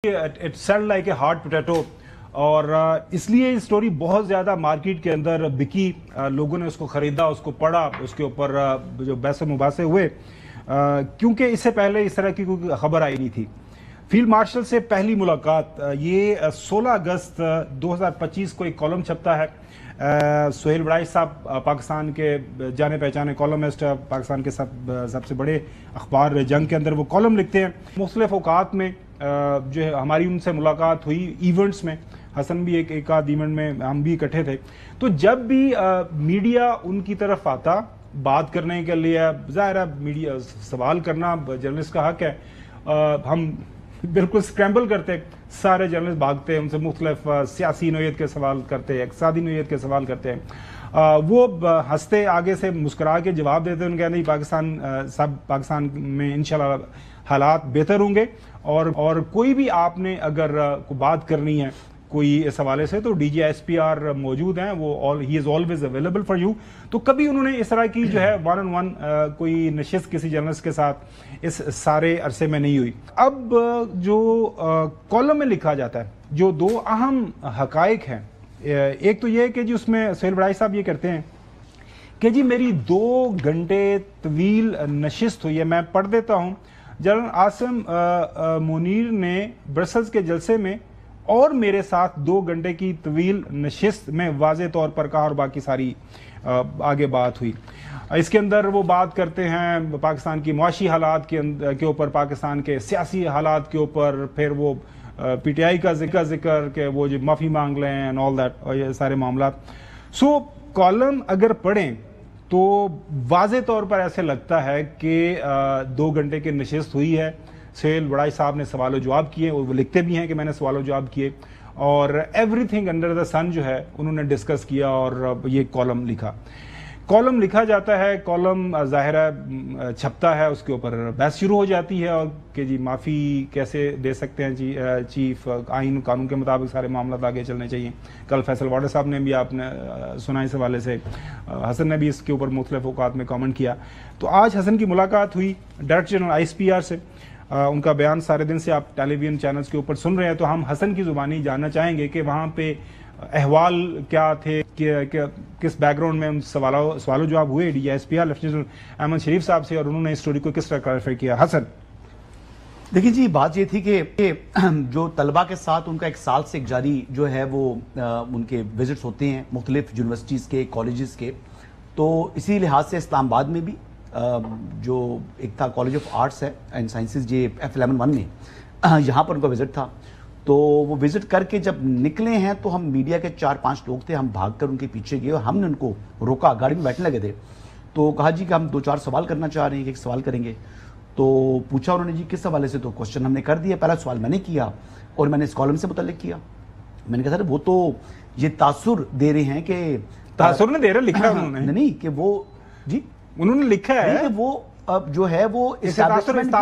It sailed like a hard potato और इसलिए ये स्टोरी बहुत ज़्यादा मार्केट के अंदर बिकी। लोगों ने उसको ख़रीदा, उसको पढ़ा, उसके ऊपर जो बहस मुबासे हुए क्योंकि इससे पहले इस तरह की कोई खबर आई नहीं थी। फील्ड मार्शल से पहली मुलाकात ये 16 अगस्त 2025 को एक कॉलम छपता है। सुहेल बड़ाई साहब पाकिस्तान के जाने पहचाने कॉलमिस्ट, पाकिस्तान के सबसे बड़े अखबार जंग के अंदर वो कॉलम लिखते हैं। मुख्तलिफ औकात में जो है हमारी उनसे मुलाकात हुई, इवेंट्स में। हसन भी एक आध इवेंट में हम भी इकट्ठे थे। तो जब भी मीडिया उनकी तरफ आता बात करने के लिए, ज़ाहिर है मीडिया सवाल करना जर्नलिस्ट का हक है, हम बिल्कुल स्क्रैम्बल करते, सारे जर्नलिस्ट भागते हैं, उनसे मुख्तलिफ सियासी नोयत के सवाल करते हैं, इक़्तिसादी नोयत के सवाल करते हैं। वो हंसते आगे से मुस्कुरा के जवाब देते हैं। उनके नहीं, पाकिस्तान में इंशाल्लाह हालात बेहतर होंगे और कोई भी आपने अगर बात करनी है कोई इस हवाले से तो DGSPR मौजूद हैं, वो he is always available for you. तो कभी उन्होंने इस तरह की जो है वन ऑन वन कोई नशिस्त किसी जर्नलिस्ट के साथ इस सारे अरसे में नहीं हुई। अब जो कॉलम में लिखा जाता है, जो दो अहम हकाइक हैं, एक तो ये है कि जी उसमें सुहेल बड़ाई साहब ये कहते हैं कि जी मेरी 2 घंटे तवील नशिस्त हुई है। मैं पढ़ देता हूँ। जनरल आसिम मुनीर ने ब्रसल्स के जलसे में और मेरे साथ 2 घंटे की तवील नशिस्त में वाज़े तौर पर कहा और बाकी सारी आगे बात हुई। इसके अंदर वो बात करते हैं पाकिस्तान की मुआशी हालात के ऊपर, पाकिस्तान के सियासी हालात के ऊपर, फिर वो PTI का जिक्र के वो जो माफ़ी मांग लें एंड ऑल दैट, और ये सारे मामला। सो कॉलम अगर पढ़ें तो वाज़े तौर पर ऐसे लगता है कि 2 घंटे की नशिस्त हुई है। सुहेल बड़ाई साहब ने सवाल जवाब किए और वो लिखते भी हैं कि मैंने सवाल जवाब किए और एवरीथिंग अंडर द सन जो है उन्होंने डिस्कस किया और ये कॉलम लिखा। कॉलम लिखा जाता है, कॉलम ज़ाहिर है छपता है, उसके ऊपर बहस शुरू हो जाती है और कि जी माफ़ी कैसे दे सकते हैं जी चीफ, आइन कानून के मुताबिक सारे मामला आगे चलने चाहिए। कल फैसल वाडर साहब ने भी आपने सुना इस हवाले से, हसन ने भी इसके ऊपर मुख्तलिफ औकात में कमेंट किया। तो आज हसन की मुलाकात हुई डायरेक्टर जनरल ISPR से। उनका बयान सारे दिन से आप टेलीविजन चैनल्स के ऊपर सुन रहे हैं, तो हम हसन की ज़ुबानी जानना चाहेंगे कि वहाँ पे अहवाल क्या थे, किस बैकग्राउंड में उन सवालों जवाब हुए DGSPR लेफ्टिनेंट अहमद शरीफ साहब से, और उन्होंने इस स्टोरी को किस तरह क्लैरिफाई किया। हसन, देखिए जी, बात ये थी कि जो तलबा के साथ उनका 1 साल से जारी जो है वो उनके विजिट्स होते हैं मुख्तलिफ यूनिवर्सिटीज़ के, कॉलेजेस के। तो इसी लिहाज से इस्लामाबाद में भी जो एक था कॉलेज ऑफ आर्ट्स है एंड साइंसेज, ये F11 में यहाँ पर उनका विजिट था। तो वो विजिट करके जब निकले हैं तो हम मीडिया के 4-5 लोग थे, हम भागकर उनके पीछे गए और हमने उनको रोका, गाड़ी में बैठने लगे थे। तो कहा जी कि हम 2-4 सवाल करना चाह रहे हैं, एक सवाल करेंगे। तो पूछा उन्होंने जी किस हवाले से, तो क्वेश्चन हमने कर दिया। पहला सवाल मैंने किया और मैंने इस कॉलम से मुतल्लिक किया। मैंने कहा सर वो तो ये तासुर दे रहे हैं कि तासुर ने दे रहा, लिखा उन्होंने नहीं कि वो जी उन्होंने लिखा है कि वो अब जो है वो इस्टेब्लिशमेंट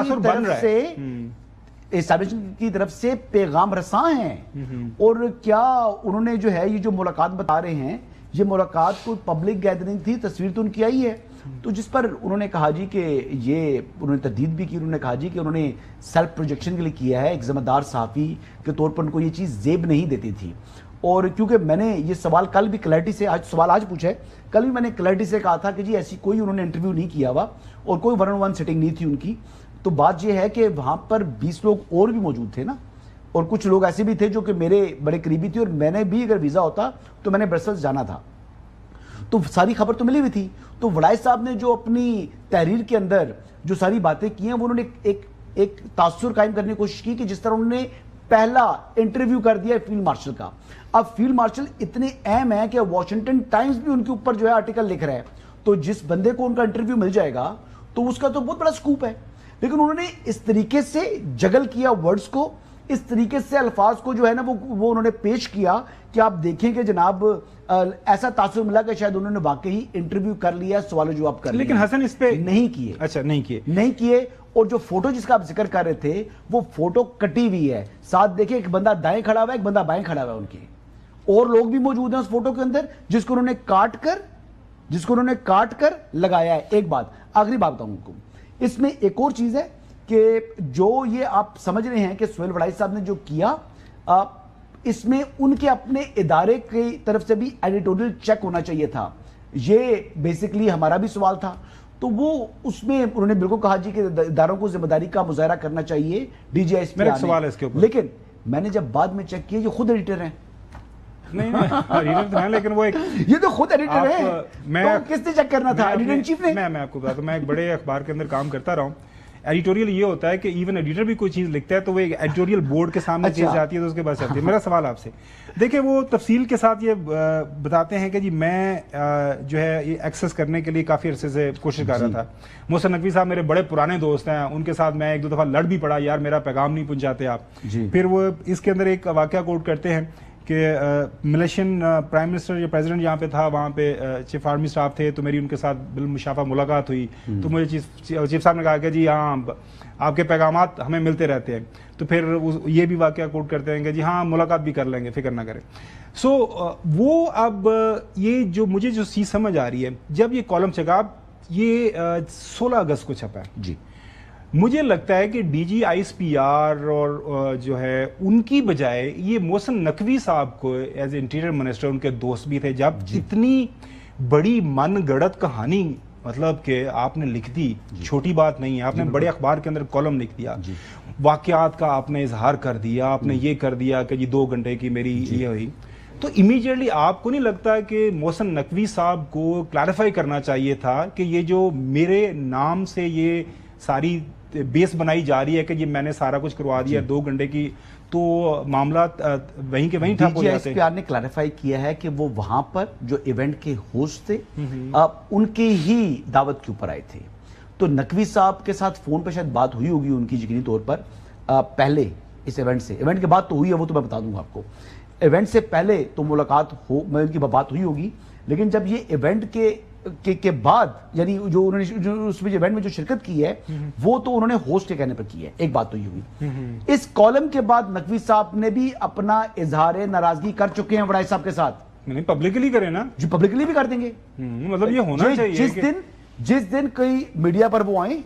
की तरफ से पैगाम रसां हैं। और क्या उन्होंने जो है ये जो मुलाकात बता रहे हैं, ये मुलाकात कोई पब्लिक गैदरिंग थी, तस्वीर तो उनकी आई है। तो जिस पर उन्होंने कहा जी कि ये उन्होंने तरदीद भी की। उन्होंने कहा जी कि उन्होंने सेल्फ प्रोजेक्शन के लिए किया है, एक जिम्मेदार सहाफ़ी के तौर पर उनको ये चीज़ जेब नहीं देती थी। और क्योंकि मैंने ये सवाल कल भी क्लैरिटी से, आज पूछा है, कल भी मैंने क्लैरिटी से कहा था कि जी ऐसी कोई उन्होंने इंटरव्यू नहीं किया हुआ और कोई 1-on-1 सेटिंग नहीं थी उनकी। तो बात ये है कि वहाँ पर 20 लोग और भी मौजूद थे ना, और कुछ लोग ऐसे भी थे जो कि मेरे बड़े करीबी थे, और मैंने भी अगर वीज़ा होता तो मैंने ब्रसल्स जाना था। तो सारी खबर तो मिली हुई थी। तो वड़ाई साहब ने जो अपनी तहरीर के अंदर जो सारी बातें की हैं, वो उन्होंने एक तासुर कायम करने की कोशिश की कि जिस तरह उन्होंने पहला इंटरव्यू कर दिया फील्ड मार्शल का। अब फील्ड मार्शल इतने अहम है कि वॉशिंगटन टाइम्स भी उनके ऊपर जो है आर्टिकल लिख रहा है। तो जिस बंदे को उनका इंटरव्यू मिल जाएगा तो उसका तो बहुत बड़ा स्कूप है। लेकिन उन्होंने इस तरीके से जगल किया वर्ड्स को, इस तरीके से अल्फाज को जो है ना वो उन्होंने पेश किया कि आप देखें कि जनाब ऐसा तासुर मिला कि शायद उन्होंने वाकई इंटरव्यू कर लिया, सवाल जवाब कर लिया। लेकिन हसन इस पे नहीं किए। अच्छा, नहीं किए। और जो फोटो जिसका आप जिक्र कर रहे थे, वो फोटो कटी हुई है। साथ देखिए, एक बंदा दाएं खड़ा हुआ है, एक बंदा बाएं खड़ा हुआ है उनके, और लोग भी मौजूद हैं उस फोटो के अंदर जिसको उन्होंने काट कर लगाया है। एक बात, आखिरी बात बताऊं उनको, इसमें एक और चीज है کہ جو یہ آپ سمجھ رہے ہیں کہ سہیل وڑائی صاحب نے جو کیا اس میں ان کے اپنے ادارے کی طرف سے بھی ایڈیٹوریل چیک ہونا چاہیے تھا. یہ بیسیکلی ہمارا بھی سوال تھا. تو وہ اس میں انہوں نے بالکل کہا جی کہ اداروں کو ذمہ داری کا مظاہرہ کرنا چاہیے ڈی جی ایس پی. میرا سوال ہے اس کے اوپر, لیکن میں نے جب بعد میں چیک کیا یہ خود ایڈیٹر ہیں. نہیں ایڈیٹر تو ہیں لیکن وہ ایک یہ تو خود ایڈیٹر ہیں. تو کس نے چیک کرنا تھا؟ ایڈیٹر ان چیف نے. میں آپ کو بتاتا ہوں, میں ایک بڑے اخبار کے اندر کام کرتا رہا ہوں. ایڈیٹوریل یہ ہوتا ہے کہ ایون ایڈیٹر بھی کوئی چیز لکھتا ہے تو وہ ایک ایڈیٹوریل بورڈ کے سامنے چیز جاتی ہے تو اس کے بعد چلتی ہے. میرا سوال آپ سے دیکھیں, وہ تفصیل کے ساتھ یہ بتاتے ہیں کہ جی میں جو ہے یہ ایکسس کرنے کے لیے کافی عرصے سے کوشش کر رہا تھا. محسن نقوی صاحب میرے بڑے پرانے دوست ہیں, ان کے ساتھ میں ایک دو دفعہ لڑ بھی پڑا, یار میرا پیغام نہیں پہنچاتے آپ. پھر وہ اس کے اندر ایک واقعہ کوٹ کرتے ہیں کہ ملیشین پرائم منسٹر یا پریزیڈنٹ جہاں پہ تھا وہاں پہ چیف آرمی اسٹاف تھے, تو میری ان کے ساتھ بالمشافہ ملاقات ہوئی. تو مجھے چیف صاحب نے کہا کہ جی ہاں آپ کے پیغامات ہمیں ملتے رہتے ہیں. تو پھر یہ بھی واقعہ کوٹ کرتے ہیں کہ جی ہاں ملاقات بھی کر لیں گے, فکر نہ کریں. سو وہ اب یہ جو مجھے جو چیز سمجھ آ رہی ہے, جب یہ کالم چکا, یہ 16 اگست کو چھپا ہے جی, مجھے لگتا ہے کہ D G I S P R اور جو ہے ان کی بجائے یہ محسن نقوی صاحب کو ایز انٹیریئر منسٹر, ان کے دوست بھی تھے, جب اتنی بڑی من گڑت کہانی مطلب کہ آپ نے لکھ دی, چھوٹی بات نہیں ہے, آپ نے بڑے اخبار کے اندر کالم لکھ دیا, واقعات کا آپ نے اظہار کر دیا, آپ نے یہ کر دیا کہ جی 2 گھنٹے کی میری یہ ہوئی, تو امیجیٹلی آپ کو نہیں لگتا کہ محسن نقوی صاحب کو کلیریفائی کرنا چاہیے تھا کہ یہ جو میرے نام سے یہ ساری بیس بنائی جا رہی ہے کہ یہ میں نے سارا کچھ کروا دیا 2 گھنٹے کی, تو معاملات وہیں کے وہیں ٹھپ ہو جاتے ہیں. D G S P R نے کلیریفائی کیا ہے کہ وہ وہاں پر جو ایونٹ کے ہوسٹ تھے ان کے ہی دعوت کے اوپر آئے تھے. تو نقوی صاحب کے ساتھ فون پہ شاید بات ہوئی ہوگی ان کی یقینی طور پر پہلے اس ایونٹ سے. ایونٹ کے بعد تو ہوئی ہے, وہ تو میں بتا دوں گا آپ کو. ایونٹ سے پہلے تو ملاقات میں ان کی بات ہوئی ہوگی, لیکن جب یہ ایونٹ کے بعد یعنی جو انہوں نے اس میں ایونٹ میں جو شرکت کی ہے وہ تو انہوں نے ہوسٹ کے کہنے پر کی ہے. ایک بات تو یہ ہوئی. اس کالم کے بعد نقوی صاحب نے بھی اپنا اظہار ناراضگی کر چکے ہیں وڑائی صاحب کے ساتھ. نہیں پبلکلی کریں نا, جو پبلکلی بھی کر دیں گے. مطلب یہ ہونا چاہیے جس دن کوئی میڈیا پر وہ آئیں,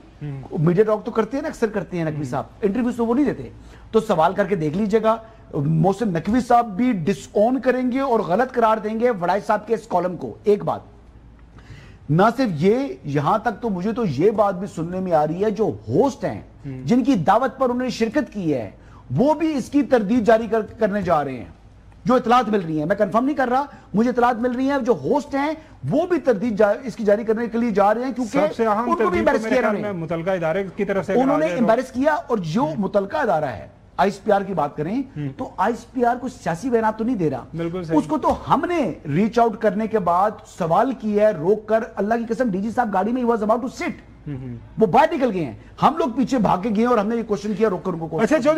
میڈیا ٹاک تو کرتے ہیں نا, اکثر کرتے ہیں نقوی صاحب, انٹرویوز تو وہ نہیں دیتے, تو سوال کر کے دیکھ لیجئے گا. محسن نقوی صاحب بھی ڈس اون کریں گے اور غلط قرار دیں گے وڑائی صاحب کے اس کالم کو. ایک بات نہ صرف یہ, یہاں تک تو مجھے تو یہ بات بھی سننے میں آ رہی ہے جو ہوسٹ ہیں جن کی دعوت پر انہوں نے شرکت کی ہے وہ بھی اس کی تردید جاری کرنے جا رہے ہیں. جو اطلاعات مل رہی ہیں, میں کنفرم نہیں کر رہا, مجھے اطلاعات مل رہی ہیں, جو ہوسٹ ہیں وہ بھی تردید اس کی جاری کرنے کے لیے جا رہے ہیں, کیونکہ ان کو بھی امبیرس کیا انہوں نے, متعلقہ ادارے کی طرف سے انہوں نے امبیرس کیا. اور جو متعلقہ ادارہ ہے آئی ایس پی آر کی بات کریں تو آئی ایس پی آر کو سیاسی بیانات تو نہیں دے رہا, اس کو تو ہم نے ریچ آؤٹ کرنے کے بعد سوال کیا ہے روک کر. اللہ کی قسم ڈی جی صاحب گاڑی میں he was about to sit, وہ باہر نکل گئے ہیں, ہم لوگ پیچھے بھاگ کے گئے اور ہم نے یہ کوشچن کیا روک کر ان کو.